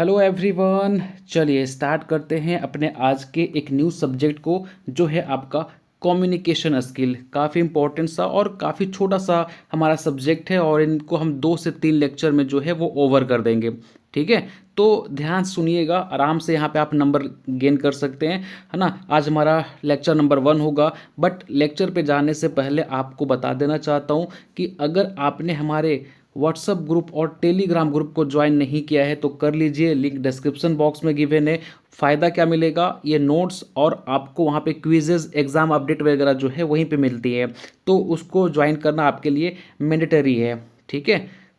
Hello everyone. चलिए start करते हैं अपने आज के एक न्यू सब्जेक्ट को, जो है आपका कम्युनिकेशन स्किल। काफ़ी इंपॉर्टेंट सा और काफ़ी छोटा सा हमारा सब्जेक्ट है, और इनको हम 2 से 3 लेक्चर में जो है वो ओवर कर देंगे। ठीक है, तो ध्यान सुनिएगा, आराम से यहाँ पे आप नंबर गेन कर सकते हैं, है ना। आज हमारा लेक्चर नंबर 1 होगा। बट लेक्चर पे जाने से पहले आपको बता देना चाहता हूँ कि अगर आपने हमारे व्हाट्सअप ग्रुप और टेलीग्राम ग्रुप को ज्वाइन नहीं किया है तो कर लीजिए, लिंक डिस्क्रिप्शन बॉक्स में गिवन है। फ़ायदा क्या मिलेगा, ये नोट्स और आपको वहाँ पे क्विजेज एग्ज़ाम अपडेट वगैरह जो है वहीं पे मिलती है, तो उसको ज्वाइन करना आपके लिए मैंडेटरी है। ठीक है,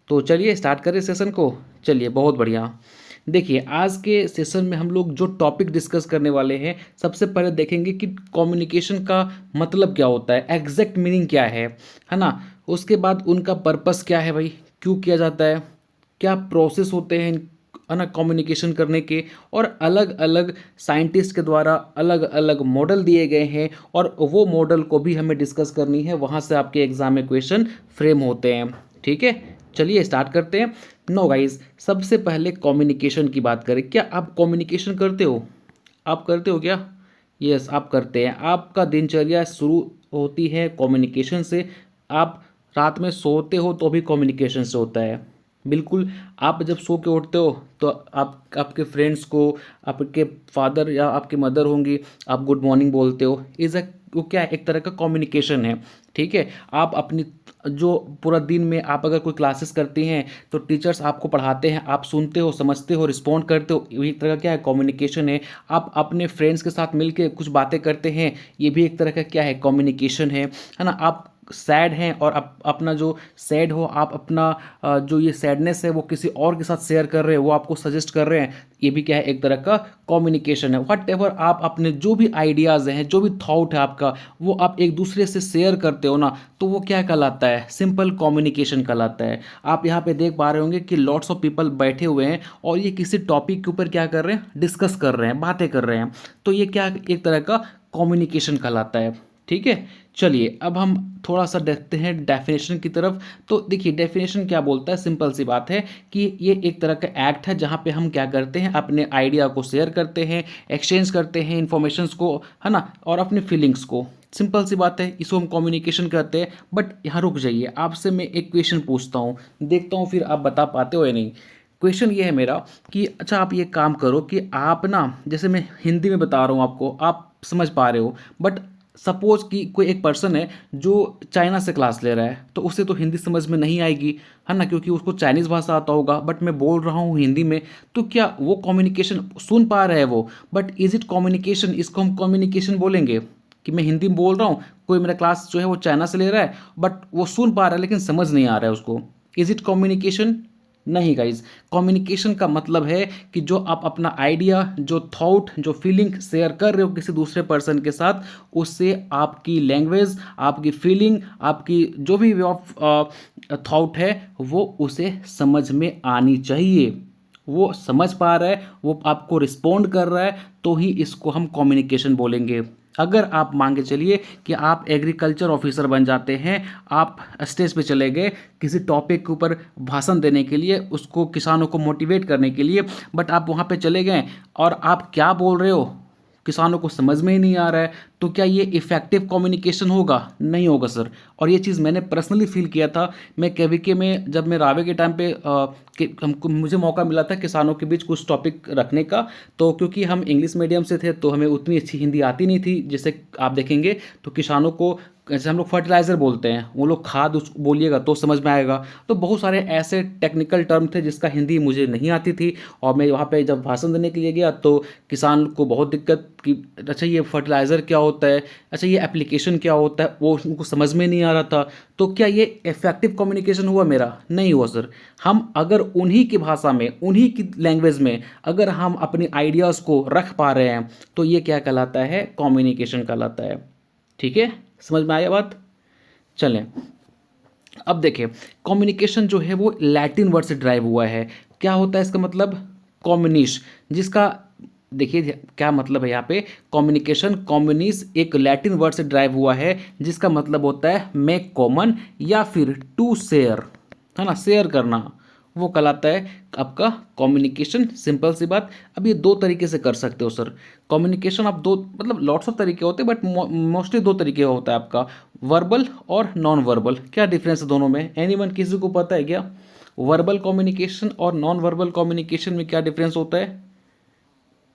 तो चलिए स्टार्ट करें सेशन को। चलिए, बहुत बढ़िया। देखिए, आज के सेशन में हम लोग जो टॉपिक डिस्कस करने वाले हैं, सबसे पहले देखेंगे कि कम्युनिकेशन का मतलब क्या होता है, एग्जैक्ट मीनिंग क्या है ना। उसके बाद उनका पर्पस क्या है भाई, क्यों किया जाता है, क्या प्रोसेस होते हैं है ना कम्युनिकेशन करने के, और अलग अलग साइंटिस्ट के द्वारा अलग अलग मॉडल दिए गए हैं, और वो मॉडल को भी हमें डिस्कस करनी है, वहाँ से आपके एग्जाम में क्वेश्चन फ्रेम होते हैं। ठीक है, चलिए स्टार्ट करते हैं। नो गाइस, सबसे पहले कम्युनिकेशन की बात करें। क्या आप कम्युनिकेशन करते हो? आप करते हो क्या? यस, आप करते हैं। आपका दिनचर्या शुरू होती है कम्युनिकेशन से। आप रात में सोते हो तो भी कम्युनिकेशन से होता है। बिल्कुल। आप जब सो के उठते हो तो आप आपके फ्रेंड्स को, आपके फादर या आपकी मदर होंगी, आप गुड मॉर्निंग बोलते हो। इज़ अ वो क्या है, एक तरह का कम्युनिकेशन है। ठीक है, आप अपनी जो पूरा दिन में आप अगर कोई क्लासेस करती हैं तो टीचर्स आपको पढ़ाते हैं, आप सुनते हो, समझते हो, रिस्पॉन्ड करते हो, ये एक तरह का क्या है, कम्युनिकेशन है। आप अपने फ्रेंड्स के साथ मिलके कुछ बातें करते हैं, ये भी एक तरह का क्या है, कम्युनिकेशन है ना। आप सैड हैं और अपना जो सैड हो, आप अपना जो ये सैडनेस है वो किसी और के साथ शेयर कर रहे हैं, वो आपको सजेस्ट कर रहे हैं, ये भी क्या है, एक तरह का कम्युनिकेशन है। वट एवर आप अपने जो भी आइडियाज़ हैं, जो भी थॉट है आपका, वो आप एक दूसरे से शेयर करते हो ना, तो वो क्या कहलाता है, सिंपल कम्युनिकेशन कहलाता है। आप यहाँ पे देख पा रहे होंगे कि लॉट्स ऑफ पीपल बैठे हुए हैं और ये किसी टॉपिक के ऊपर क्या कर रहे हैं, डिस्कस कर रहे हैं, बातें कर रहे हैं, तो ये क्या एक तरह का कम्युनिकेशन कहलाता है। ठीक है, चलिए अब हम थोड़ा सा देखते हैं डेफिनेशन की तरफ। तो देखिए, डेफिनेशन क्या बोलता है, सिंपल सी बात है कि ये एक तरह का एक्ट है जहाँ पे हम क्या करते हैं, अपने आइडिया को शेयर करते हैं, एक्सचेंज करते हैं इन्फॉर्मेशंस को, है ना, और अपनी फीलिंग्स को। सिंपल सी बात है, इसको हम कम्युनिकेशन कहते हैं। बट यहाँ रुक जाइए, आपसे मैं एक क्वेश्चन पूछता हूँ, देखता हूँ फिर आप बता पाते हो या नहीं। क्वेश्चन ये है मेरा कि अच्छा, आप ये काम करो कि आप ना, जैसे मैं हिंदी में बता रहा हूँ आपको, आप समझ पा रहे हो, बट सपोज कि कोई एक पर्सन है जो चाइना से क्लास ले रहा है, तो उसे तो हिंदी समझ में नहीं आएगी, है ना, क्योंकि उसको चाइनीज़ भाषा आता होगा, बट मैं बोल रहा हूँ हिंदी में, तो क्या वो कम्युनिकेशन सुन पा रहा है वो, बट इज इट कम्युनिकेशन? इसको हम कम्युनिकेशन बोलेंगे कि मैं हिंदी में बोल रहा हूँ, कोई मेरा क्लास जो है वो चाइना से ले रहा है, बट वो सुन पा रहा है लेकिन समझ नहीं आ रहा है उसको। Is it communication? नहीं गाइज। कम्युनिकेशन का मतलब है कि जो आप अपना आइडिया, जो थॉट, जो फीलिंग शेयर कर रहे हो किसी दूसरे पर्सन के साथ, उससे आपकी लैंग्वेज, आपकी फीलिंग, आपकी जो भी वे ऑफ थॉट है, वो उसे समझ में आनी चाहिए। वो समझ पा रहा है, वो आपको रिस्पोंड कर रहा है, तो ही इसको हम कम्युनिकेशन बोलेंगे। अगर आप मान के चलिए कि आप एग्रीकल्चर ऑफिसर बन जाते हैं, आप स्टेज पे चले गए किसी टॉपिक के ऊपर भाषण देने के लिए, उसको किसानों को मोटिवेट करने के लिए, बट आप वहाँ पे चले गए और आप क्या बोल रहे हो किसानों को समझ में ही नहीं आ रहा है, तो क्या ये इफेक्टिव कम्युनिकेशन होगा? नहीं होगा सर। और ये चीज़ मैंने पर्सनली फील किया था। मैं केवीके में जब मैं रावे के टाइम पे हमको मुझे मौका मिला था किसानों के बीच कुछ टॉपिक रखने का, तो क्योंकि हम इंग्लिश मीडियम से थे तो हमें उतनी अच्छी हिंदी आती नहीं थी। जैसे आप देखेंगे तो किसानों को, जैसे हम लोग फर्टिलाइज़र बोलते हैं, वो लोग खाद उसको बोलिएगा तो समझ में आएगा। तो बहुत सारे ऐसे टेक्निकल टर्म थे जिसका हिंदी मुझे नहीं आती थी, और मैं वहाँ पे जब भाषण देने के लिए गया तो किसान को बहुत दिक्कत कि अच्छा ये फर्टिलाइज़र क्या होता है, अच्छा ये एप्लीकेशन क्या होता है, वो उनको समझ में नहीं आ रहा था। तो क्या ये इफेक्टिव कम्युनिकेशन हुआ मेरा? नहीं हुआ सर। हम अगर उन्हीं की भाषा में, उन्हीं की लैंग्वेज में अगर हम अपने आइडियाज़ को रख पा रहे हैं, तो ये क्या कहलाता है, कम्युनिकेशन कहलाता है। ठीक है, समझ में आया बात? चलें, अब देखें, कम्युनिकेशन जो है वो लैटिन वर्ड से ड्राइव हुआ है। क्या होता है इसका मतलब? कम्युनिश, जिसका देखिए क्या मतलब है यहाँ पे, कम्युनिकेशन, कम्युनिस एक लैटिन वर्ड से ड्राइव हुआ है जिसका मतलब होता है मेक कॉमन या फिर टू शेयर, है ना, शेयर करना। वो कहलाता है आपका कम्युनिकेशन। सिंपल सी बात। अब ये दो तरीके से कर सकते हो सर कम्युनिकेशन। आप दो मतलब लॉट्स ऑफ तरीके होते हैं बट मोस्टली दो तरीके होता है आपका, वर्बल और नॉन वर्बल। क्या डिफरेंस है दोनों में? एनीवन किसी को पता है क्या? वर्बल कम्युनिकेशन और नॉन वर्बल कम्युनिकेशन में क्या डिफरेंस होता है?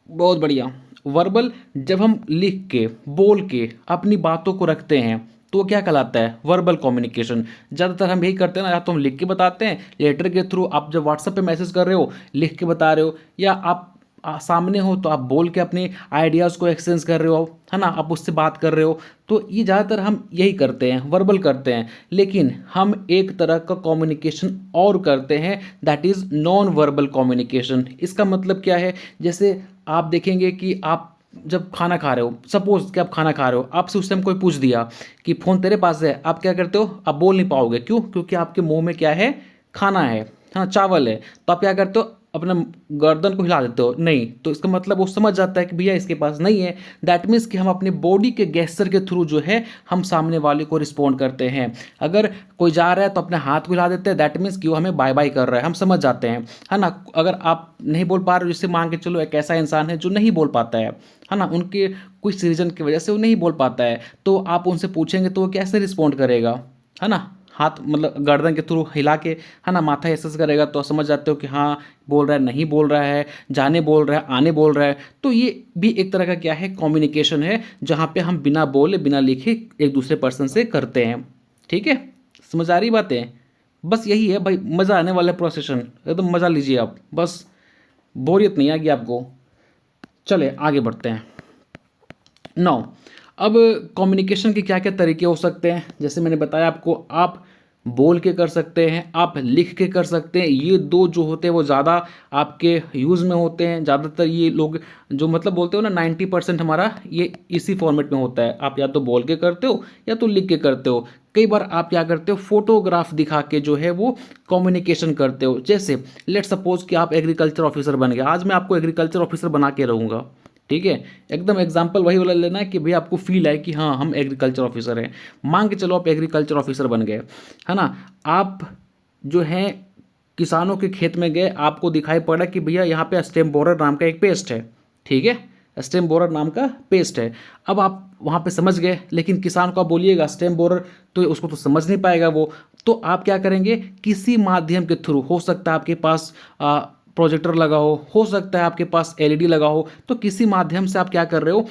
बहुत बढ़िया। वर्बल जब हम लिख के बोल के अपनी बातों को रखते हैं तो वो क्या कहलाता है? Verbal communication. ज़्यादातर हम यही करते हैं ना, या तो हम लिख के बताते हैं लेटर के थ्रू, आप जब व्हाट्सएप पे मैसेज कर रहे हो लिख के बता रहे हो, या आप सामने हो तो आप बोल के अपने आइडियाज़ को एक्सचेंज कर रहे हो, है ना, आप उससे बात कर रहे हो। तो ये ज़्यादातर हम यही करते हैं, वर्बल करते हैं। लेकिन हम एक तरह का कम्युनिकेशन और करते हैं, that is non verbal communication. इसका मतलब क्या है? जैसे आप देखेंगे कि आप जब खाना खा रहे हो, सपोज कि आप खाना खा रहे हो, आपसे उस टाइम कोई पूछ दिया कि फ़ोन तेरे पास है, आप क्या करते हो? आप बोल नहीं पाओगे। क्यों? क्योंकि आपके मुंह में क्या है? खाना है, हाँ चावल है। तो आप क्या करते हो? अपना गर्दन को हिला देते हो, नहीं। तो इसका मतलब वो समझ जाता है कि भैया इसके पास नहीं है। दैट मीन्स कि हम अपने बॉडी के गेस्चर के थ्रू जो है हम सामने वाले को रिस्पॉन्ड करते हैं। अगर कोई जा रहा है तो अपने हाथ को हिला देते हैं, दैट मीन्स कि वो हमें बाय बाय कर रहा है, हम समझ जाते हैं, है ना। अगर आप नहीं बोल पा रहे हो, जिससे मान के चलो एक ऐसा इंसान है जो नहीं बोल पाता है ना, उनके कुछ रीजन की वजह से वो नहीं बोल पाता है, तो आप उनसे पूछेंगे तो वो कैसे रिस्पॉन्ड करेगा, है ना। हाथ मतलब गर्दन के थ्रू हिला के, है ना, माथा ऐसे करेगा तो समझ जाते हो कि हाँ बोल रहा है, नहीं बोल रहा है, जाने बोल रहा है, आने बोल रहा है। तो ये भी एक तरह का क्या है? कम्युनिकेशन है, जहाँ पे हम बिना बोले बिना लिखे एक दूसरे पर्सन से करते हैं। ठीक है, समझ आ रही बातें? बस यही है भाई, मज़ा आने वाला प्रोसेशन, एकदम मज़ा लीजिए आप, बस बोरियत नहीं आएगी आपको। चले आगे बढ़ते हैं। नौ, अब कम्युनिकेशन के क्या क्या तरीके हो सकते हैं? जैसे मैंने बताया आपको, आप बोल के कर सकते हैं, आप लिख के कर सकते हैं। ये दो जो होते हैं वो ज़्यादा आपके यूज़ में होते हैं। ज़्यादातर ये लोग जो मतलब बोलते हो ना, 90% हमारा ये इसी फॉर्मेट में होता है। आप या तो बोल के करते हो या तो लिख के करते हो। कई बार आप क्या करते हो? फोटोग्राफ दिखा के जो है वो कम्युनिकेशन करते हो। जैसे लेट सपोज कि आप एग्रीकल्चर ऑफिसर बन गए, आज मैं आपको एग्रीकल्चर ऑफिसर बना के रहूँगा, ठीक है। एकदम एग्जाम्पल वही वाला लेना है कि भाई आपको फील है कि हाँ हम एग्रीकल्चर ऑफिसर हैं। मान के चलो आप एग्रीकल्चर ऑफिसर बन गए, है ना। आप जो हैं किसानों के खेत में गए, आपको दिखाई पड़ा कि भैया यहाँ पे स्टेम बोरर नाम का एक पेस्ट है, ठीक है, स्टेम बोरर नाम का पेस्ट है। अब आप वहाँ पे समझ गए, लेकिन किसान को आप बोलिएगा स्टेम बोरर, तो उसको तो समझ नहीं पाएगा वो। तो आप क्या करेंगे? किसी माध्यम के थ्रू, हो सकता है आपके पास प्रोजेक्टर लगा हो सकता है आपके पास एलईडी लगा हो, तो किसी माध्यम से आप क्या कर रहे हो?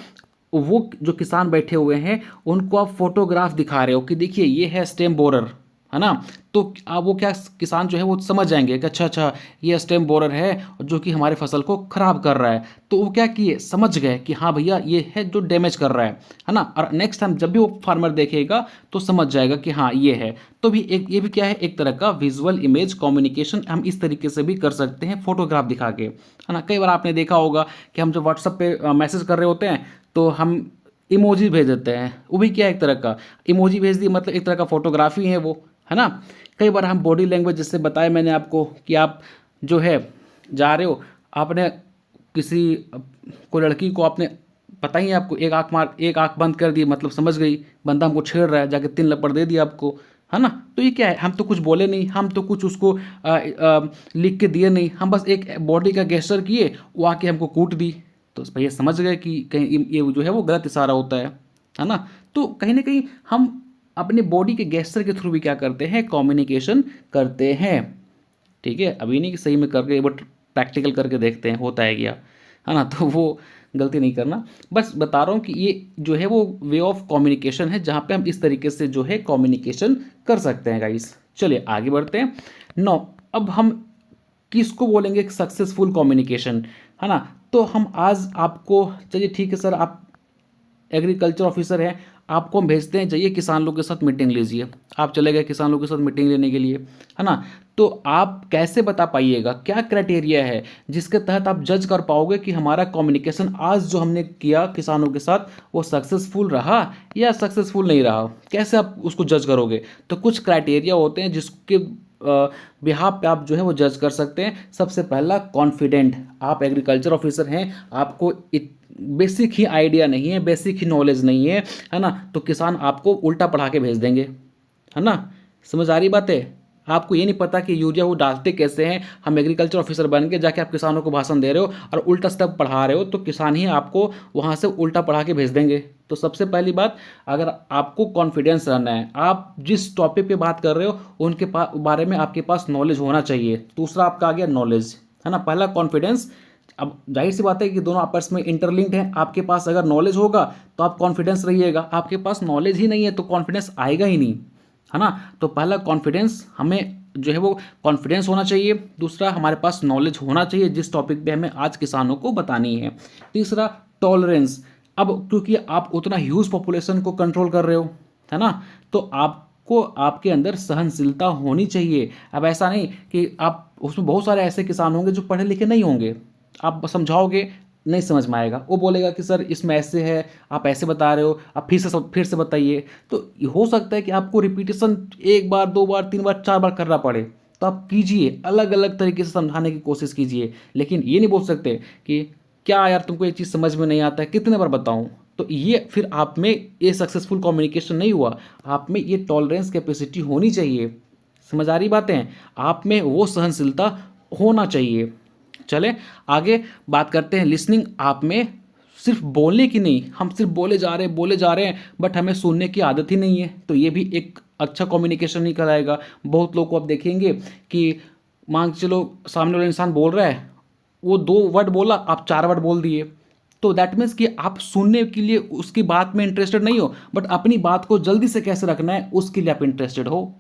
वो जो किसान बैठे हुए हैं उनको आप फोटोग्राफ दिखा रहे हो कि देखिए ये है स्टेम बोरर, है ना। तो आप वो क्या, किसान जो है वो समझ जाएंगे कि अच्छा अच्छा ये स्टेम बोरर है जो कि हमारे फसल को खराब कर रहा है। तो वो क्या किए? समझ गए कि हाँ भैया ये है जो डैमेज कर रहा है ना। और नेक्स्ट टाइम जब भी वो फार्मर देखेगा तो समझ जाएगा कि हाँ ये है। तो भी एक ये भी क्या है? एक तरह का विजुअल इमेज कम्युनिकेशन हम इस तरीके से भी कर सकते हैं, फोटोग्राफ दिखा के, है ना। कई बार आपने देखा होगा कि हम जब व्हाट्सएप पे मैसेज कर रहे होते हैं तो हम इमोजी भेज देते हैं। वो भी क्या है? एक तरह का इमोजी भेज दिए, मतलब एक तरह का फोटोग्राफी है वो, है ना। कई बार हम बॉडी लैंग्वेज, जैसे बताया मैंने आपको कि आप जो है जा रहे हो, आपने किसी को लड़की को आपने पता ही है आपको, एक आंख बंद कर दी, मतलब समझ गई बंदा हमको छेड़ रहा है, जाके 3 लपड़ दे दिया आपको, है ना। तो ये क्या है? हम तो कुछ बोले नहीं, हम तो कुछ उसको लिख के दिए नहीं, हम बस एक बॉडी का गेस्चर किए, वो आके हमको कूट दी। तो भैया समझ गए कि कहीं ये जो है वो गलत इशारा होता है ना। तो कहीं ना कहीं हम अपने बॉडी के गेस्चर के थ्रू भी क्या करते हैं? कम्युनिकेशन करते हैं, ठीक है। अभी नहीं कि सही में करके, बट प्रैक्टिकल करके देखते हैं होता है क्या, है ना। तो वो गलती नहीं करना, बस बता रहा हूँ कि ये जो है वो वे ऑफ कम्युनिकेशन है, जहाँ पे हम इस तरीके से जो है कम्युनिकेशन कर सकते हैं गाइस। चलिए आगे बढ़ते हैं। नो, अब हम किसको बोलेंगे सक्सेसफुल कम्युनिकेशन, है ना। तो हम आज आपको, चलिए ठीक है सर, आप एग्रीकल्चर ऑफिसर हैं, आपको हम भेजते हैं जाइए किसान लोग के साथ मीटिंग लीजिए। आप चले गए किसान लोग के साथ मीटिंग लेने के लिए, है ना। तो आप कैसे बता पाइएगा, क्या क्राइटेरिया है जिसके तहत आप जज कर पाओगे कि हमारा कम्युनिकेशन आज जो हमने किया किसानों के साथ वो सक्सेसफुल रहा या सक्सेसफुल नहीं रहा? कैसे आप उसको जज करोगे? तो कुछ क्राइटेरिया होते हैं जिसके बिहाफ पे आप जो है वो जज कर सकते हैं। सबसे पहला, कॉन्फिडेंट। आप एग्रीकल्चर ऑफिसर हैं, आपको बेसिक ही आइडिया नहीं है, बेसिक ही नॉलेज नहीं है ना। तो किसान आपको उल्टा पढ़ा के भेज देंगे, है ना। समझ आ रही बात है? आपको ये नहीं पता कि यूरिया वो डालते कैसे हैं। हम एग्रीकल्चर ऑफिसर बन के जाके आप किसानों को भाषण दे रहे हो और उल्टा सब पढ़ा रहे हो, तो किसान ही आपको वहाँ से उल्टा पढ़ा के भेज देंगे। तो सबसे पहली बात, अगर आपको कॉन्फिडेंस रहना है, आप जिस टॉपिक पे बात कर रहे हो उनके बारे में आपके पास नॉलेज होना चाहिए। दूसरा आपका आ गया नॉलेज, है ना। पहला कॉन्फिडेंस। अब जाहिर सी बात है कि दोनों आपस में इंटरलिंक्ड हैं। आपके पास अगर नॉलेज होगा तो आप कॉन्फिडेंस रहिएगा, आपके पास नॉलेज ही नहीं है तो कॉन्फिडेंस आएगा ही नहीं, है ना। तो पहला कॉन्फिडेंस, हमें जो है वो कॉन्फिडेंस होना चाहिए। दूसरा, हमारे पास नॉलेज होना चाहिए जिस टॉपिक पे हमें आज किसानों को बतानी है। तीसरा, टॉलरेंस। अब क्योंकि आप उतना ह्यूज पॉपुलेशन को कंट्रोल कर रहे हो, है ना, तो आपको आपके अंदर सहनशीलता होनी चाहिए। अब ऐसा नहीं कि आप, उसमें बहुत सारे ऐसे किसान होंगे जो पढ़े लिखे नहीं होंगे, आप समझाओगे नहीं समझ में आएगा, वो बोलेगा कि सर इसमें ऐसे है, आप ऐसे बता रहे हो, आप फिर से बताइए। तो हो सकता है कि आपको रिपीटेशन 1 बार 2 बार 3 बार 4 बार करना पड़े, तो आप कीजिए, अलग अलग तरीके से समझाने की कोशिश कीजिए। लेकिन ये नहीं बोल सकते कि क्या यार तुमको एक चीज़ समझ में नहीं आता है, कितने बार बताऊँ। तो ये फिर आप में ये सक्सेसफुल कम्युनिकेशन नहीं हुआ। आप में ये टॉलरेंस कैपेसिटी होनी चाहिए। समझ आ रही बातें, आप में वो सहनशीलता होना चाहिए। चले आगे बात करते हैं लिसनिंग। आप में सिर्फ बोलने की नहीं, हम सिर्फ बोले जा रहे हैं बट हमें सुनने की आदत ही नहीं है, तो ये भी एक अच्छा कम्युनिकेशन नहीं कराएगा। बहुत लोग को आप देखेंगे कि मान के चलो सामने वाला इंसान बोल रहा है, वो 2 वर्ड बोला, आप 4 वर्ड बोल दिए, तो दैट मीन्स कि आप सुनने के लिए उसकी बात में इंटरेस्टेड नहीं हो, बट अपनी बात को जल्दी से कैसे रखना है उसके लिए आप इंटरेस्टेड हो।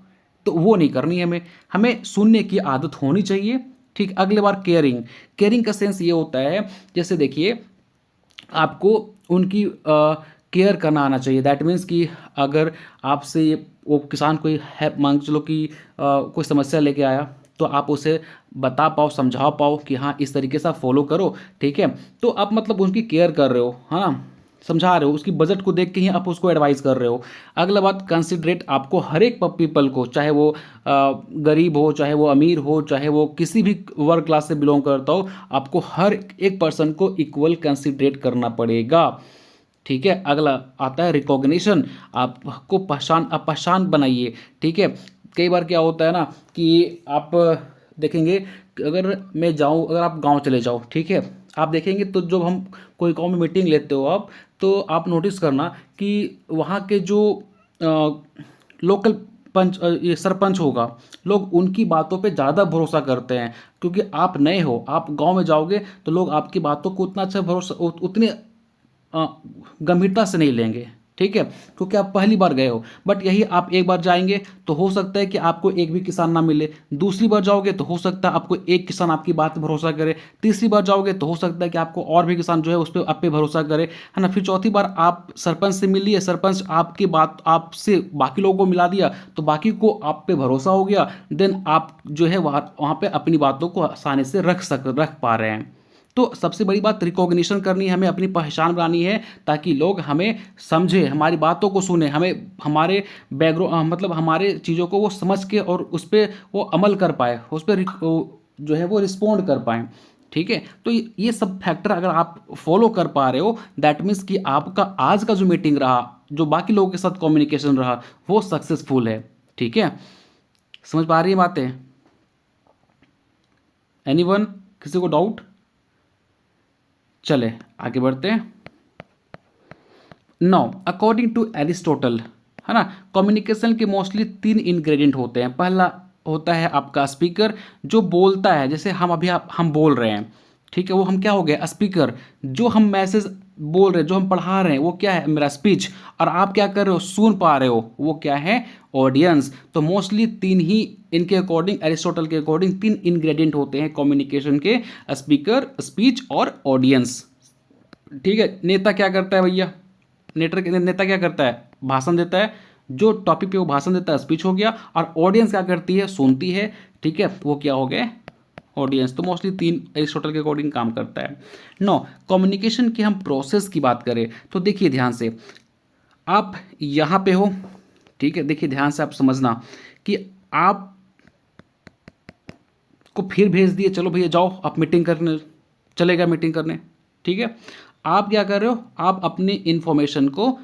तो वो नहीं करनी है हमें, हमें सुनने की आदत होनी चाहिए। ठीक, अगले बार केयरिंग। केयरिंग का सेंस ये होता है, जैसे देखिए आपको उनकी केयर करना आना चाहिए। दैट मीन्स कि अगर आपसे वो किसान कोई है, मान के चलो कि कोई समस्या लेके आया, तो आप उसे बता पाओ, समझा पाओ कि हाँ इस तरीके से आप फॉलो करो, ठीक है। तो आप मतलब उनकी केयर कर रहे हो, हाँ समझा रहे हो, उसकी बजट को देख के ही आप उसको एडवाइस कर रहे हो। अगला बात, कंसिडरेट। आपको हर एक पीपल को, चाहे वो गरीब हो, चाहे वो अमीर हो, चाहे वो किसी भी वर्ग क्लास से बिलोंग करता हो, आपको हर एक पर्सन को इक्वल कंसिडरेट करना पड़ेगा, ठीक है। अगला आता है रिकॉग्निशन। आपको आप पहचान बनाइए, ठीक है। कई बार क्या होता है ना कि आप देखेंगे कि अगर आप गांव चले जाओ, ठीक है, आप देखेंगे तो जब हम कोई गांव में मीटिंग लेते हो आप, तो आप नोटिस करना कि वहाँ के जो लोकल ये सरपंच होगा, लोग उनकी बातों पे ज़्यादा भरोसा करते हैं, क्योंकि आप नए हो, आप गांव में जाओगे तो लोग आपकी बातों को उतना अच्छा भरोसा उतने गंभीरता से नहीं लेंगे, ठीक है, क्योंकि आप पहली बार गए हो। बट यही आप एक बार जाएंगे तो हो सकता है कि आपको एक भी किसान ना मिले, दूसरी बार जाओगे तो हो सकता है आपको एक किसान आपकी बात पर भरोसा करे, तीसरी बार जाओगे तो हो सकता है कि आपको और भी किसान जो है उस पर आप पे भरोसा करे, है ना। फिर चौथी बार आप सरपंच से मिल लिए, सरपंच आपकी बात आपसे बाकी लोगों को मिला दिया, तो बाकी को आप पे भरोसा हो गया, देन आप जो है वहाँ पे अपनी बातों को आसानी से रख पा रहे हैं। तो सबसे बड़ी बात रिकॉग्निशन करनी है, हमें अपनी पहचान बनानी है, ताकि लोग हमें समझे, हमारी बातों को सुने, हमें हमारे बैकग्राउंड मतलब हमारे चीज़ों को वो समझ के और उस पर वो अमल कर पाए, उस पर जो है वो रिस्पोंड कर पाए, ठीक है। तो ये सब फैक्टर अगर आप फॉलो कर पा रहे हो, दैट मीन्स कि आपका आज का जो मीटिंग रहा, जो बाकी लोगों के साथ कम्युनिकेशन रहा, वो सक्सेसफुल है, ठीक है। समझ पा रही है बातें? एनीवन, किसी को डाउट? चले आगे बढ़ते हैं। नाउ अकॉर्डिंग टू एरिस्टोटल, है ना, कम्युनिकेशन के मोस्टली 3 इंग्रेडिएंट होते हैं। पहला होता है आपका स्पीकर, जो बोलता है, जैसे हम अभी हम बोल रहे हैं, ठीक है, वो हम क्या हो गया, स्पीकर। जो हम मैसेज बोल रहे हैं, जो हम पढ़ा रहे हैं, वो क्या है, मेरा स्पीच। और आप क्या कर रहे हो, सुन पा रहे हो, वो क्या है, ऑडियंस। तो मोस्टली 3 ही, इनके अकॉर्डिंग, एरिस्टोटल के अकॉर्डिंग 3 इंग्रेडिएंट होते हैं कम्युनिकेशन के, स्पीकर, स्पीच और ऑडियंस, ठीक है। नेता क्या करता है भैया, नेता क्या करता है, भाषण देता है, जो टॉपिक पे वो भाषण देता है स्पीच हो गया, और ऑडियंस क्या करती है, सुनती है, ठीक है, वो क्या हो गए, ऑडियंस। तो मोस्टली 3 एरिस्टोटल के अकॉर्डिंग काम करता है। नो, कम्युनिकेशन की हम प्रोसेस की बात करें तो देखिए ध्यान से, आप यहाँ पे हो, ठीक है, देखिए ध्यान से आप समझना कि आप को फिर भेज दिए, चलो भैया जाओ आप मीटिंग करने, चलेगा मीटिंग करने, ठीक है। आप क्या कर रहे हो, आप अपनी इंफॉर्मेशन को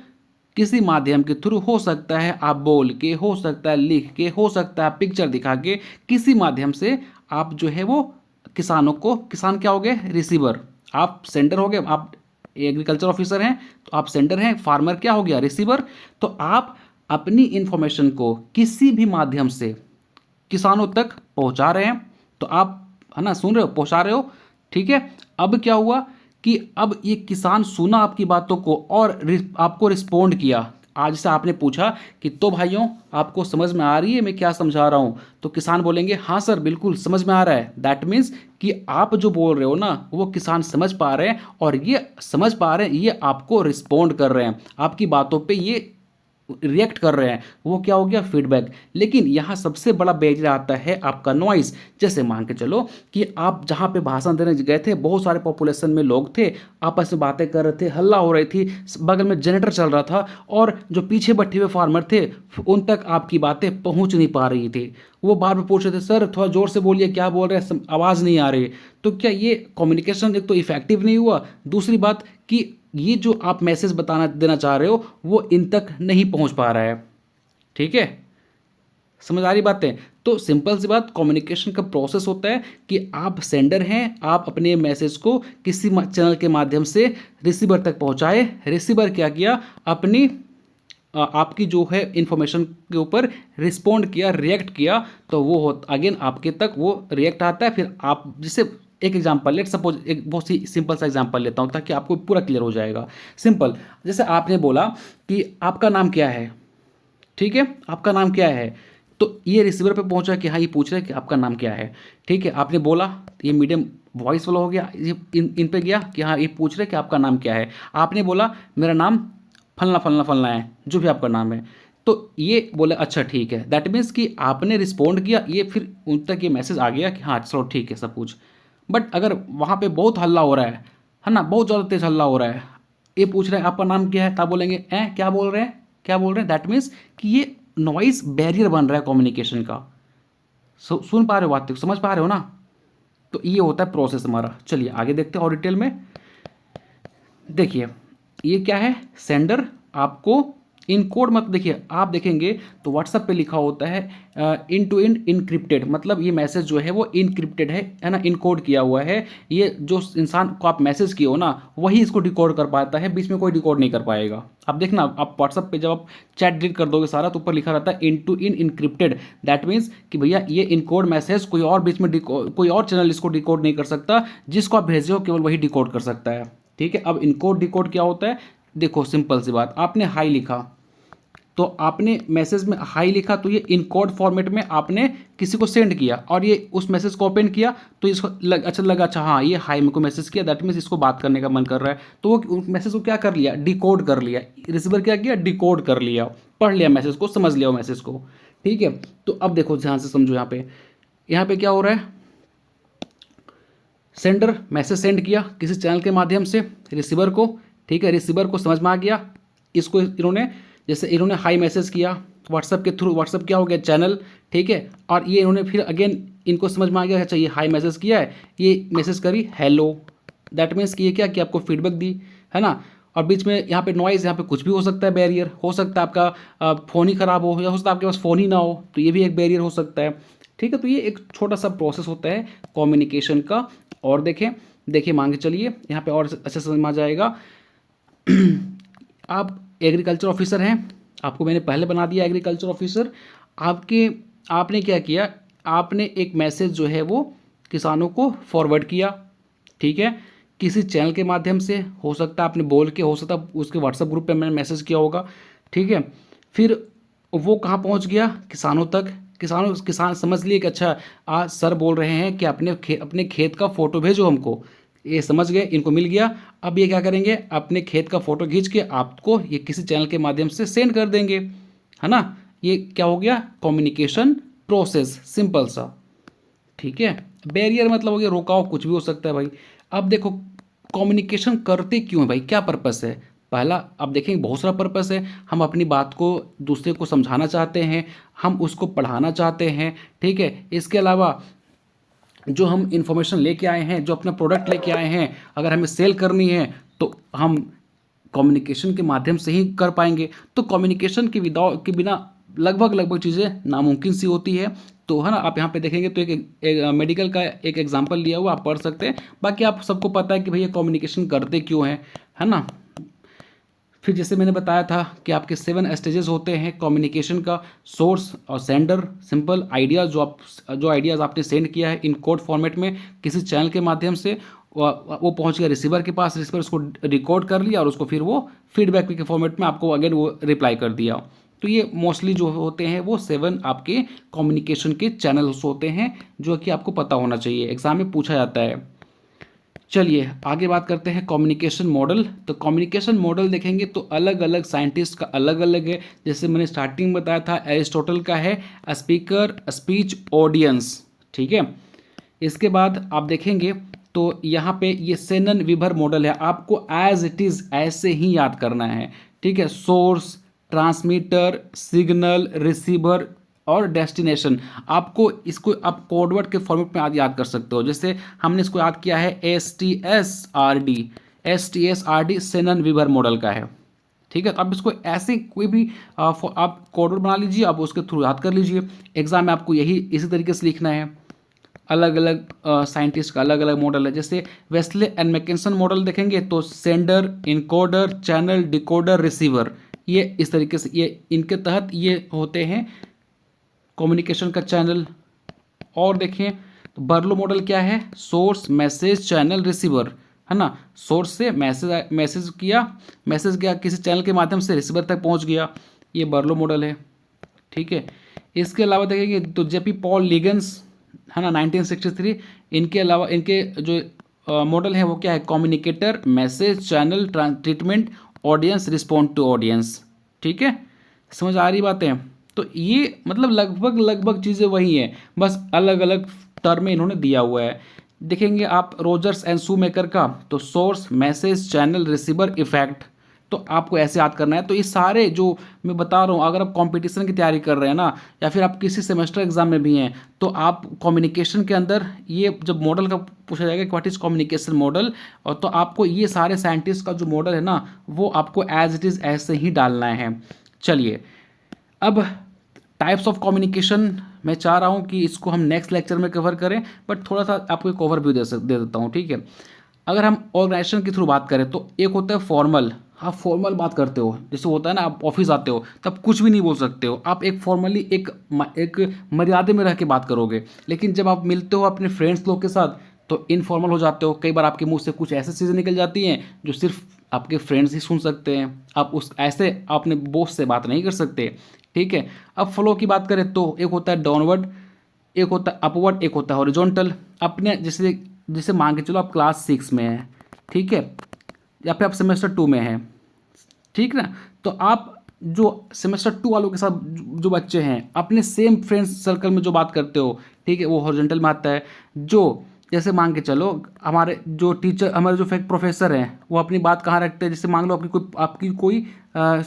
किसी माध्यम के थ्रू, हो सकता है आप बोल के, हो सकता है लिख के, हो सकता है पिक्चर दिखा के, किसी माध्यम से आप जो है वो किसानों को, किसान क्या हो गए, रिसीवर, आप सेंडर हो गए, आप एग्रीकल्चर ऑफिसर हैं तो आप सेंडर हैं, फार्मर क्या हो गया, रिसीवर। तो आप अपनी इंफॉर्मेशन को किसी भी माध्यम से किसानों तक पहुंचा रहे हैं। तो आप, है ना, सुन रहे हो, पहुंचा रहे हो, ठीक है। अब क्या हुआ कि अब ये किसान सुना आपकी बातों को और आपको रिस्पोंड किया। आज से आपने पूछा कि तो भाइयों आपको समझ में आ रही है मैं क्या समझा रहा हूँ, तो किसान बोलेंगे हाँ सर बिल्कुल समझ में आ रहा है। दैट मीन्स कि आप जो बोल रहे हो ना वो किसान समझ पा रहे हैं, और ये समझ पा रहे हैं, ये आपको रिस्पोंड कर रहे हैं, आपकी बातों पे ये रिएक्ट कर रहे हैं, वो क्या हो गया, फीडबैक। लेकिन यहाँ सबसे बड़ा बैरियर आता है आपका नॉइस। जैसे मान के चलो कि आप जहाँ पे भाषण देने गए थे, बहुत सारे पॉपुलेशन में लोग थे, आपस में बातें कर रहे थे, हल्ला हो रही थी, बगल में जनरेटर चल रहा था, और जो पीछे बैठे हुए फार्मर थे उन तक आपकी बातें पहुँच नहीं पा रही थी। वो बार बार पूछ रहे थे सर थोड़ा ज़ोर से बोलिए, क्या बोल रहे हैं, आवाज़ नहीं आ रही। तो क्या ये कम्युनिकेशन एक तो इफेक्टिव नहीं हुआ, दूसरी बात कि ये जो आप मैसेज बताना देना चाह रहे हो वो इन तक नहीं पहुंच पा रहा है। ठीक है, समझ आ रही बातें। तो सिंपल सी बात, कम्युनिकेशन का प्रोसेस होता है कि आप सेंडर हैं, आप अपने मैसेज को किसी चैनल के माध्यम से रिसीवर तक पहुंचाए, रिसीवर क्या किया, अपनी आपकी जो है इंफॉर्मेशन के ऊपर रिस्पोंड किया, रिएक्ट किया, तो वो हो अगेन आपके तक वो रिएक्ट आता है। फिर आप जिसे एक एग्जांपल, लेट सपोज एक बहुत सी सिंपल सा एग्जांपल लेता हूँ ताकि आपको पूरा क्लियर हो जाएगा। सिंपल, जैसे आपने बोला कि आपका नाम क्या है, ठीक है, आपका नाम क्या है, तो ये रिसीवर पे पहुंचा कि हाँ ये पूछ रहे हैं कि आपका नाम क्या है। ठीक है, आपने बोला, ये मीडियम वॉइस वाला हो गया, ये इन पे गया कि हाँ ये पूछ रहे हैं कि आपका नाम क्या है। आपने बोला मेरा नाम फलना फलना फलना है, जो भी आपका नाम है, तो ये बोले अच्छा ठीक है। दैट मीन्स कि आपने रिस्पॉन्ड किया, ये फिर उन तक ये मैसेज आ गया कि हाँ चलो ठीक है सब कुछ। बट अगर वहाँ पे बहुत हल्ला हो रहा है ना, बहुत ज़्यादा तेज हल्ला हो रहा है, ये पूछ रहे हैं आपका नाम क्या है, तब बोलेंगे क्या बोल रहे हैं, क्या बोल रहे हैं। दैट मीन्स कि ये नॉइस बैरियर बन रहा है कम्युनिकेशन का। सुन पा रहे हो बात, समझ पा रहे हो ना। तो ये होता है प्रोसेस हमारा। चलिए आगे देखते हैं और डिटेल में। देखिए ये क्या है, सेंडर आपको इन कोड मत, देखिए आप देखेंगे तो व्हाट्सएप पे लिखा होता है इन टू इन इनक्रिप्टेड, मतलब ये मैसेज जो है वो इनक्रिप्टेड है ना, इनकोड किया हुआ है। ये जो इंसान को आप मैसेज किए हो ना वही इसको डिकोड कर पाता है, बीच में कोई डिकोड नहीं कर पाएगा। आप देखना, आप व्हाट्सएप पे जब आप चैट डिलीट कर दोगे सारा, तो ऊपर लिखा रहता है end to end encrypted. That means कि भैया ये इनकोड मैसेज कोई और बीच में कोई और चैनल इसको डिकोड नहीं कर सकता, जिसको आप भेजे हो केवल वही डिकोड कर सकता है। ठीक है, अब इनकोड डिकोड क्या होता है, देखो सिंपल सी बात, आपने हाई लिखा तो आपने मैसेज में हाई लिखा, तो ये इनकोड फॉर्मेट में आपने किसी को सेंड किया, और ये उस मैसेज को ओपन किया तो इसको अच्छा लगा, अच्छा हाँ ये हाई मेरे को मैसेज किया, दैट मीन्स इसको बात करने का मन कर रहा है, तो वो मैसेज को क्या कर लिया, डिकोड कर लिया। रिसीवर क्या किया, डिकोड कर लिया, पढ़ लिया मैसेज को, समझ लिया वो मैसेज को। ठीक है, तो अब देखो ध्यान से समझो, यहाँ पे क्या हो रहा है, सेंडर मैसेज सेंड किया किसी चैनल के माध्यम से रिसीवर को। ठीक है, रिसीवर को समझ में आ गया, इसको इन्होंने, जैसे इन्होंने हाई मैसेज किया व्हाट्सएप के थ्रू, व्हाट्सएप क्या हो गया, चैनल। ठीक है, और ये इन्होंने फिर अगेन इनको समझ में आ गया, अच्छा ये हाई मैसेज किया है, ये मैसेज करी हेलो। दैट मीन्स कि ये क्या कि आपको फीडबैक दी, है ना। और बीच में यहाँ पे नॉइज़, यहाँ पे कुछ भी हो सकता है, बैरियर हो सकता है, आपका फ़ोन ही ख़राब हो, या हो सकता है आपके पास फ़ोन ही ना हो, तो ये भी एक बैरियर हो सकता है। ठीक है, तो ये एक छोटा सा प्रोसेस होता है कम्युनिकेशन का। और देखिए मान के चलिए यहाँ पे और अच्छा समझ में आ जाएगा। आप एग्रीकल्चर ऑफिसर हैं, आपको मैंने पहले बना दिया एग्रीकल्चर ऑफिसर। आपने क्या किया, आपने एक मैसेज जो है वो किसानों को फॉरवर्ड किया। ठीक है, किसी चैनल के माध्यम से, हो सकता है आपने बोल के, हो सकता है उसके व्हाट्सएप ग्रुप पे मैंने मैसेज किया होगा। ठीक है, फिर वो कहाँ पहुँच गया, किसानों तक। किसान समझ लिए कि अच्छा आज सर बोल रहे हैं कि अपने खेत का फ़ोटो भेजो हमको, ये समझ गए, इनको मिल गया। अब ये क्या करेंगे, अपने खेत का फ़ोटो खींच के आपको ये किसी चैनल के माध्यम से सेंड कर देंगे, है ना। ये क्या हो गया, कम्युनिकेशन प्रोसेस, सिंपल सा। ठीक है, बैरियर मतलब हो गया रोकाओ, कुछ भी हो सकता है भाई। अब देखो कम्युनिकेशन करते क्यों है भाई, क्या पर्पस है। पहला अब देखेंगे, बहुत सारा पर्पस है। हम अपनी बात को दूसरे को समझाना चाहते हैं, हम उसको पढ़ाना चाहते हैं। ठीक है, इसके अलावा जो हम इंफॉर्मेशन लेके आए हैं, जो अपना प्रोडक्ट लेके आए हैं, अगर हमें सेल करनी है तो हम कम्युनिकेशन के माध्यम से ही कर पाएंगे। तो कम्युनिकेशन के बिना लगभग चीज़ें नामुमकिन सी होती है। तो है ना, आप यहाँ पे देखेंगे तो एक मेडिकल का एक एग्जांपल लिया हुआ, आप पढ़ सकते हैं। बाकी आप सबको पता है कि भैया कम्युनिकेशन करते क्यों हैं, है ना। फिर जैसे मैंने बताया था कि आपके 7 स्टेजेस होते हैं कम्युनिकेशन का, सोर्स और सेंडर, सिंपल आइडिया जो आइडियाज़ आपने सेंड किया है इन कोड फॉर्मेट में किसी चैनल के माध्यम से, वो पहुंच गया रिसीवर के पास, रिसीवर उसको रिकॉर्ड कर लिया और उसको फिर वो फीडबैक के फॉर्मेट में आपको अगेन वो रिप्लाई कर दिया। तो ये मोस्टली जो होते हैं वो 7 आपके कम्युनिकेशन के चैनल्स होते हैं, जो कि आपको पता होना चाहिए, एग्जाम में पूछा जाता है। चलिए आगे बात करते हैं कम्युनिकेशन मॉडल। तो कम्युनिकेशन मॉडल देखेंगे तो अलग अलग साइंटिस्ट का अलग अलग है। जैसे मैंने स्टार्टिंग में बताया था, एरिस्टोटल का है स्पीकर स्पीच ऑडियंस, ठीक है। इसके बाद आप देखेंगे तो यहाँ पे ये सेनन वीवर मॉडल है, आपको एज इट इज़ ऐसे ही याद करना है, ठीक है। सोर्स, ट्रांसमीटर, सिग्नल, रिसीवर और डेस्टिनेशन, आपको इसको आप कोडवर्ड के फॉर्मेट में याद कर सकते हो। जैसे हमने इसको याद किया है S T S R D Shannon Weaver model का है, ठीक है। तो आप इसको ऐसे कोई भी आप कोडवर्ड बना लीजिए, आप उसके थ्रू याद कर लीजिए। एग्जाम में आपको यही इसी तरीके से लिखना है। अलग अलग साइंटिस्ट का अलग अलग मॉडल है। जैसे वेस्ले एंड मैकिन्सन मॉडल देखेंगे तो sender, encoder, channel, decoder, receiver, ये इस तरीके से ये इनके तहत ये होते हैं कम्युनिकेशन का चैनल। और देखें तो बर्लो मॉडल क्या है, सोर्स, मैसेज, चैनल, रिसीवर, है ना। सोर्स से मैसेज गया किसी चैनल के माध्यम से रिसीवर तक पहुंच गया, ये बर्लो मॉडल है, ठीक है। इसके अलावा देखेंगे तो जेपी पॉल लिगन्स, है ना, 1963, इनके अलावा इनके जो मॉडल है वो क्या है, communicator, message, channel, treatment, audience, respond to audience, ठीक है। समझ आ रही बातें। तो ये मतलब लगभग चीज़ें वही हैं, बस अलग अलग टर्म में इन्होंने दिया हुआ है। देखेंगे आप रोजर्स एंड शूमेकर का, तो source, message, channel, receiver, effect, तो आपको ऐसे याद करना है। तो ये सारे जो मैं बता रहा हूँ, अगर आप कंपटीशन की तैयारी कर रहे हैं ना, या फिर आप किसी सेमेस्टर एग्जाम में भी हैं, तो आप कम्युनिकेशन के अंदर ये जब मॉडल का पूछा जाएगा कि व्हाट इज कम्युनिकेशन मॉडल, और तो आपको ये सारे साइंटिस्ट का जो मॉडल है ना, वो आपको एज इट इज़ ऐसे ही डालना है। चलिए अब टाइप्स ऑफ कम्युनिकेशन मैं चाह रहा हूँ कि इसको हम नेक्स्ट लेक्चर में कवर करें, बट थोड़ा सा आपको एक ओवरव्यू दे देता हूँ, ठीक है। अगर हम ऑर्गेनाइजेशन के थ्रू बात करें तो एक होता है फॉर्मल, आप फॉर्मल बात करते हो, जैसे होता है ना आप ऑफिस आते हो तब कुछ भी नहीं बोल सकते हो, आप एक फॉर्मली एक मर्यादे में रह के बात करोगे। लेकिन जब आप मिलते हो अपने फ्रेंड्स लोग के साथ तो इनफॉर्मल हो जाते हो। कई बार आपके मुंह से कुछ ऐसी चीज़ें निकल जाती हैं जो सिर्फ आपके फ्रेंड्स ही सुन सकते हैं, आप उस ऐसे अपने बॉस से बात नहीं कर सकते, ठीक है। अब फ्लो की बात करें तो एक होता है डाउनवर्ड, एक होता है अपवर्ड, एक होता है हॉरिजॉन्टल। अपने जैसे जैसे मान के चलो आप क्लास 6 में हैं, ठीक है, या फिर आप सेमेस्टर 2 में हैं, ठीक ना। तो आप जो सेमेस्टर 2 वालों के साथ जो बच्चे हैं अपने सेम फ्रेंड्स सर्कल में जो बात करते हो, ठीक है, वो हॉरिजॉन्टल में आता है। जो जैसे मान के चलो हमारे जो टीचर, हमारे जो प्रोफेसर हैं, वो अपनी बात कहाँ रखते हैं, जैसे मान लो आपकी कोई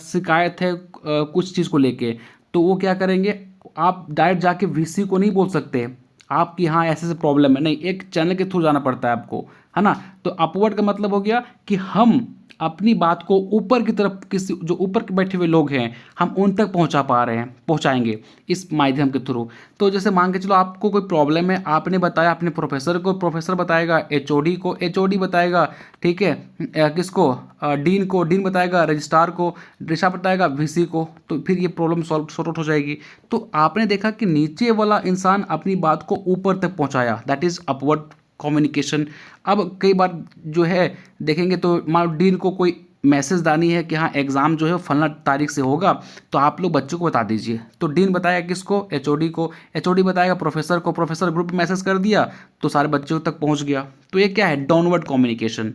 शिकायत है कुछ चीज़ को लेके, तो वो क्या करेंगे, आप डायरेक्ट जाके वीसी को नहीं बोल सकते आपकी हाँ ऐसे ऐसे प्रॉब्लम है, नहीं, एक चैनल के थ्रू जाना पड़ता है आपको, है ना। तो अपवर्ड का मतलब हो गया कि हम अपनी बात को ऊपर की तरफ किसी जो ऊपर के बैठे हुए लोग हैं हम उन तक पहुंचाएंगे इस माध्यम के थ्रू। तो जैसे मान के चलो आपको कोई प्रॉब्लम है, आपने बताया अपने प्रोफेसर को, प्रोफेसर बताएगा एचओडी को, एचओडी बताएगा, ठीक है, किसको, डीन को, डीन बताएगा रजिस्ट्रार को, रजिस्ट्रार बताएगा वीसी को, तो फिर ये प्रॉब्लम सॉर्ट आउट हो जाएगी। तो आपने देखा कि नीचे वाला इंसान अपनी बात को ऊपर तक पहुंचाया, दैट इज अपवर्ड कम्युनिकेशन। अब कई बार जो है देखेंगे तो मान डीन को कोई मैसेज डाली है कि हाँ एग्ज़ाम जो है फलना तारीख से होगा, तो आप लोग बच्चों को बता दीजिए। तो डीन बताएगा किसको, एचओडी को, एचओडी बताएगा प्रोफेसर को, प्रोफेसर ग्रुप में मैसेज कर दिया तो सारे बच्चों तक पहुंच गया। तो ये क्या है, डाउनवर्ड कम्युनिकेशन,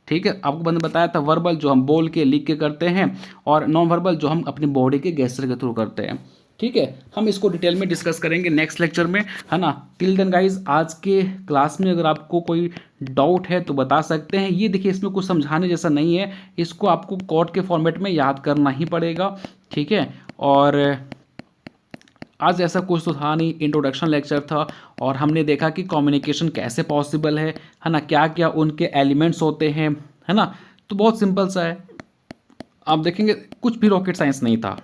ठीक है। आपको मैंने बताया था वर्बल जो हम बोल के लिख के करते हैं, और नॉन वर्बल जो हम अपनी बॉडी के गेस्चर के थ्रू करते हैं, ठीक है। हम इसको डिटेल में डिस्कस करेंगे नेक्स्ट लेक्चर में, है ना। टिल देन गाइज, आज के क्लास में अगर आपको कोई डाउट है तो बता सकते हैं। ये देखिए इसमें कुछ समझाने जैसा नहीं है, इसको आपको कोड के फॉर्मेट में याद करना ही पड़ेगा, ठीक है। और आज ऐसा कुछ तो था नहीं, इंट्रोडक्शन लेक्चर था, और हमने देखा कि कम्युनिकेशन कैसे पॉसिबल है ना, क्या क्या उनके एलिमेंट्स होते हैं, है ना। तो बहुत सिंपल सा है। आप देखेंगे कुछ भी रॉकेट साइंस नहीं था,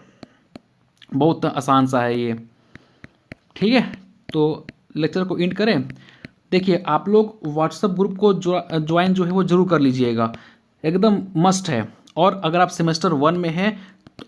बहुत आसान सा है ये। ठीक है, तो लेक्चर को एंड करें। देखिए आप लोग व्हाट्सएप ग्रुप को ज्वाइन जो है वो जरूर कर लीजिएगा, एकदम मस्ट है। और अगर आप सेमेस्टर 1 में हैं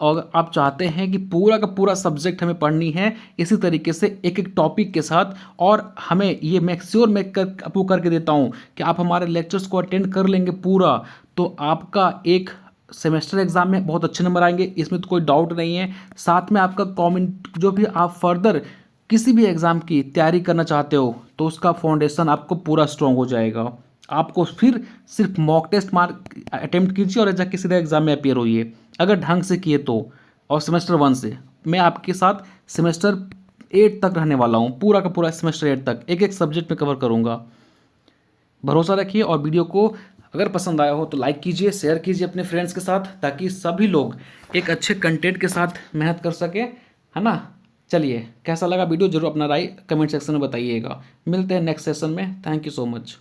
और आप चाहते हैं कि पूरा का पूरा सब्जेक्ट हमें पढ़नी है इसी तरीके से एक एक टॉपिक के साथ, और हमें ये मेक श्योर मैं आपको करके देता हूँ कि आप हमारे लेक्चर्स को अटेंड कर लेंगे पूरा, तो आपका एक सेमेस्टर एग्जाम में बहुत अच्छे नंबर आएंगे, इसमें तो कोई डाउट नहीं है। साथ में आपका कॉमन जो भी आप फर्दर किसी भी एग्ज़ाम की तैयारी करना चाहते हो तो उसका फाउंडेशन आपको पूरा स्ट्रॉन्ग हो जाएगा। आपको फिर सिर्फ मॉक टेस्ट मार अटेम्प्ट कीजिए और जाके सीधा एग्जाम में अपियर होइए, अगर ढंग से किए तो। और सेमेस्टर 1 से मैं आपके साथ सेमेस्टर 8 तक रहने वाला हूँ, पूरा का पूरा सेमेस्टर 8 तक एक एक सब्जेक्ट में कवर करूँगा। भरोसा रखिए, और वीडियो को अगर पसंद आया हो तो लाइक कीजिए, शेयर कीजिए अपने फ्रेंड्स के साथ, ताकि सभी लोग एक अच्छे कंटेंट के साथ मेहनत कर सकें, है ना। चलिए, कैसा लगा वीडियो जरूर अपना राय कमेंट सेक्शन में बताइएगा। मिलते हैं नेक्स्ट सेशन में। Thank you so much.